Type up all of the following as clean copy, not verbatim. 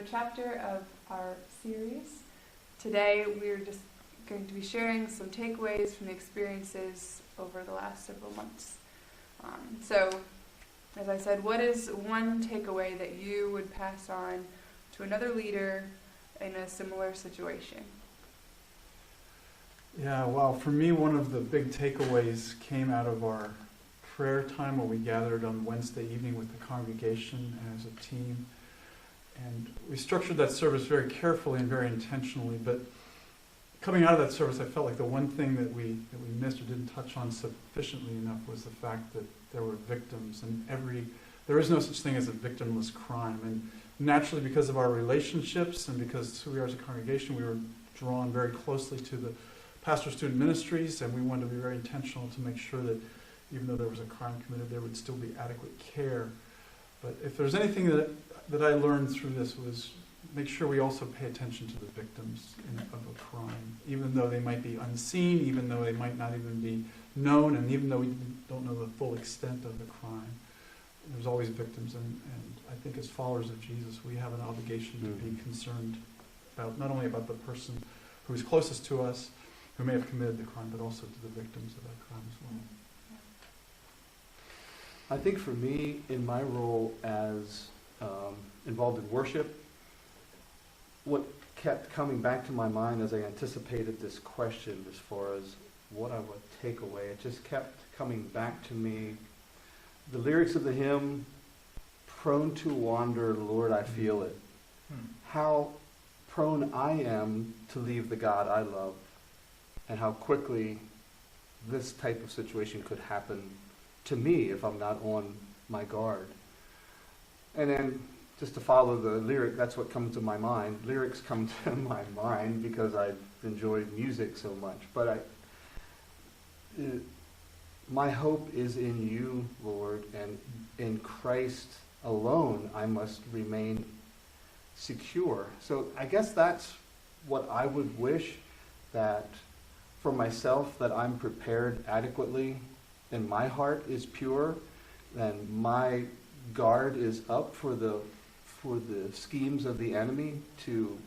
Untitled Chapter of our series. Today we're just going to be sharing some takeaways from the experiences over the last several months. So, as I said, what is one takeaway that you would pass on to another leader in a similar situation? Yeah, well, for me, one of the big takeaways came out of our prayer time where we gathered on Wednesday evening with the congregation as a team. And we structured that service very carefully and very intentionally, but coming out of that service, I felt like the one thing that we missed or didn't touch on sufficiently enough was the fact that there were victims, and there is no such thing as a victimless crime. And naturally, because of our relationships and because who we are as a congregation, we were drawn very closely to the pastor-student ministries, and we wanted to be very intentional to make sure that even though there was a crime committed, there would still be adequate care. But if there's anything that I learned through this was make sure we also pay attention to the victims of a crime, even though they might be unseen, even though they might not even be known, and even though we don't know the full extent of the crime. There's always victims, and I think as followers of Jesus, we have an obligation to be concerned about not only about the person who is closest to us, who may have committed the crime, but also to the victims of that crime as well. I think for me, in my role as involved in worship, what kept coming back to my mind as I anticipated this question as far as what I would take away, it just kept coming back to me. The lyrics of the hymn, "Prone to wander, Lord, I feel it." How prone I am to leave the God I love, and how quickly this type of situation could happen to me if I'm not on my guard. And then just to follow the lyric, that's what comes to my mind. Lyrics come to my mind because I've enjoyed music so much. But my hope is in you, Lord, and in Christ alone I must remain secure. So I guess that's what I would wish, that for myself, that I'm prepared adequately and my heart is pure, and my guard is up for the schemes of the enemy to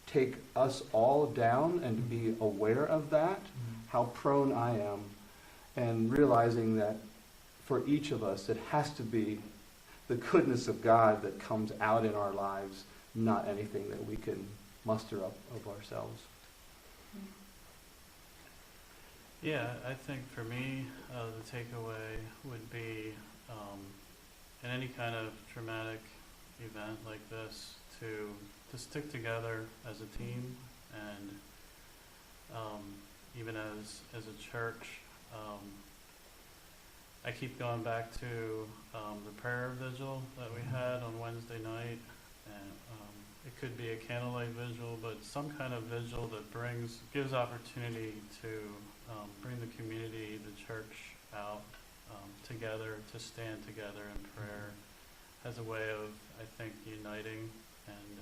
take us all down, and to be aware of that, how prone I am, and realizing that for each of us it has to be the goodness of God that comes out in our lives, not anything that we can muster up of ourselves. Yeah, I think for me, the takeaway would be in any kind of traumatic event like this, to stick together as a team, and even as a church. I keep going back to the prayer vigil that we had on Wednesday night, and it could be a candlelight vigil, but some kind of vigil that gives opportunity to bring the community, the church out together, to stand together in prayer as a way of, I think, uniting, and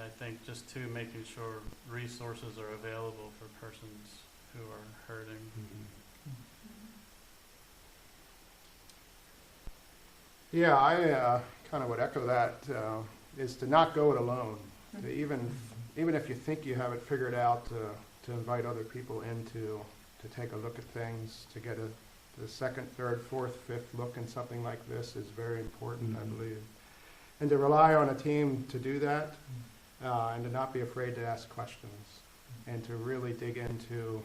I think just to making sure resources are available for persons who are hurting. Yeah, I kind of would echo that, is to not go it alone. To even if you think you have it figured out, to invite other people in to take a look at things, to get the second, third, fourth, fifth look in something like this is very important, I believe. And to rely on a team to do that, and to not be afraid to ask questions, and to really dig into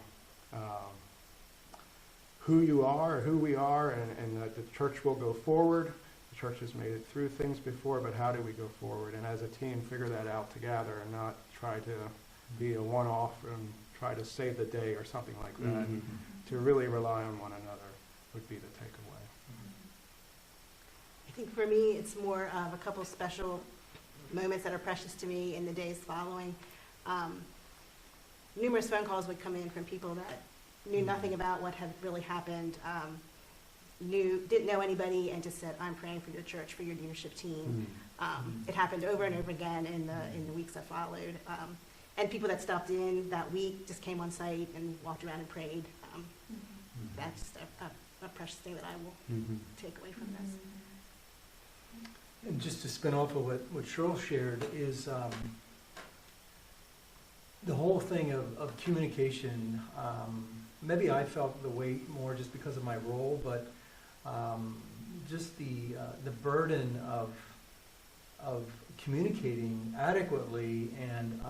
who you are, who we are, and that the church will go forward. The church has made it through things before, but how do we go forward? And as a team, figure that out together, and not try to be a one-off and try to save the day or something like that. To really rely on one another would be the takeaway. I think for me, it's more of a couple special moments that are precious to me in the days following. Numerous phone calls would come in from people that knew nothing about what had really happened, didn't know anybody, and just said, "I'm praying for your church, for your leadership team." It happened over and over again in the weeks that followed. And people that stopped in that week just came on site and walked around and prayed. That's a precious thing that I will take away from this. And just to spin off of what Cheryl shared is the whole thing of communication. Maybe I felt the weight more just because of my role, but just the burden of communicating adequately and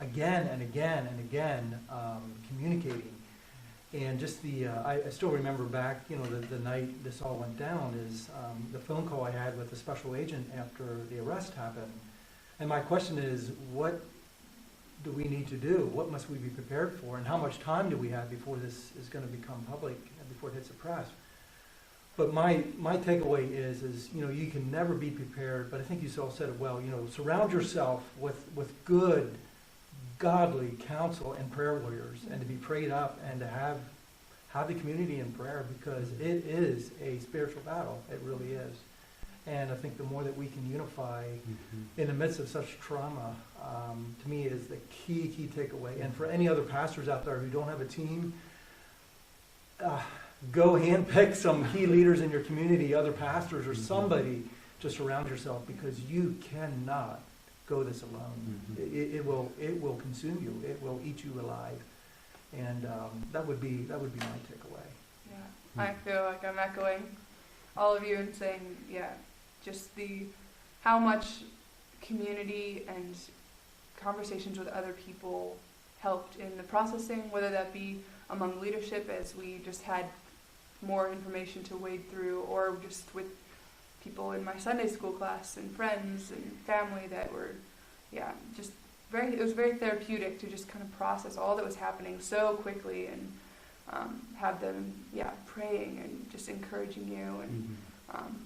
again and again and again communicating. And just I still remember back, the night this all went down is the phone call I had with the special agent after the arrest happened. And my question is, what do we need to do? What must we be prepared for? And how much time do we have before this is going to become public and before it hits the press? But my takeaway is you can never be prepared, but I think you all said it well, surround yourself with good, godly counsel and prayer warriors, and to be prayed up and to have the community in prayer, because it is a spiritual battle. It really is. And I think the more that we can unify in the midst of such trauma, to me is the key takeaway. And for any other pastors out there who don't have a team, go handpick some key leaders in your community, other pastors or somebody to surround yourself, because you cannot go this alone. It will consume you. It will eat you alive. And that would be my takeaway. Yeah, I feel like I'm echoing all of you and saying, just how much community and conversations with other people helped in the processing, whether that be among leadership as we just had more information to wade through, or just with people in my Sunday school class and friends and family that were, it was very therapeutic to just kind of process all that was happening so quickly and have them, praying and just encouraging you. And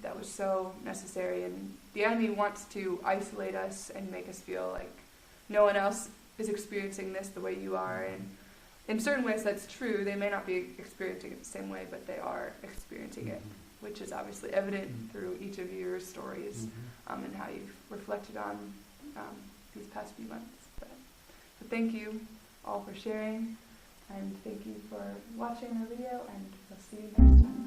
that was so necessary. And the enemy wants to isolate us and make us feel like no one else is experiencing this the way you are. And in certain ways that's true. They may not be experiencing it the same way, but they are experiencing it, which is obviously evident through each of your stories and how you've reflected on these past few months. But thank you all for sharing, and thank you for watching our video, and we'll see you next time.